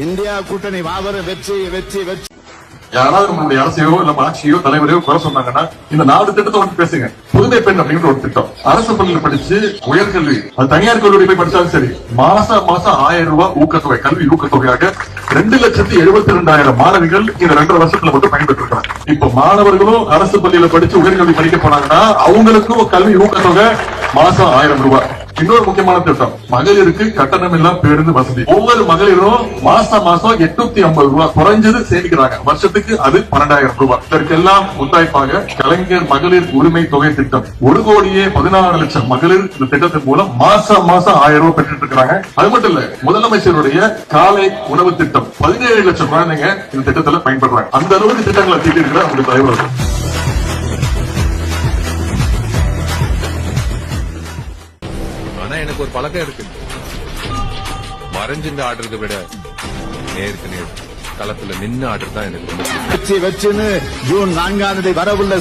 India கூட்டணி மாபெரும் வெற்றி வெற்றி வெற்றி. யாராவது நம்மளுடைய அரசையோ இல்ல ஆட்சியோ தலைவரையோ குறை சொன்னாங்கன்னா இந்த 4 திட்டத்தை வந்து பேசுங்க. புதுமை பெண் அப்படின்ற ஒரு திட்டம் அரசு பள்ளியில் படிச்சு உயர்கல்வி அது தனியார் கல்லூரி போய் படிச்சாலும் சரி மாசம் 1000 ரூபாய் ஊக்கத்தொகை கல்வி ஊக்கத்தொகையாக 2,72,000 மாணவிகள் இந்த 2.5 வருஷத்துல மட்டும் பயன்பெற்று இருக்காங்க. இப்ப மாணவர்களும் அரசு பள்ளியில படிச்சு உயர்கல்வி படிக்க போனாங்கன்னா அவங்களுக்கும் கல்வி ஊக்கத்தொகை மாசம் 1000 ரூபாய். இன்னொரு முக்கியமான திட்டம் மகளிருக்கு கட்டணம் இல்லா பேருந்து வசதி. ஒவ்வொரு மகளிரும் மாசம் 850 ரூபாய் குறைஞ்சது சேமிக்கிறாங்க. வருஷத்துக்கு அது 12,000 ரூபாய். இதற்கெல்லாம் முத்தாய்ப்பாக கலைஞர் மகளிர் உரிமை தொகை திட்டம் 1,16,00,000 மகளிர் இந்த திட்டத்தின் மூலம் மாசம் 1000 ரூபாய் பெற்றுட்டு இருக்காங்க. அது மட்டும் இல்ல முதலமைச்சருடைய காலை உணவு திட்டம் 17 லட்சம் குழந்தைங்க இந்த திட்டத்துல பயன்படுறாங்க. அந்த அளவுக்கு திட்டங்களை தீட்டி இருக்கிற அவங்க தலைவர்கள். எனக்கு ஒரு பழக்கம் இருக்கு. மறைஞ்சிருந்து ஆடுறதை விட நேருக்கு நேர் களத்துல நின்று ஆடுறது தான் எனக்கு வெற்றி வெற்றின்னு ஜூன் 4ஆம் தேதி வரவுள்ள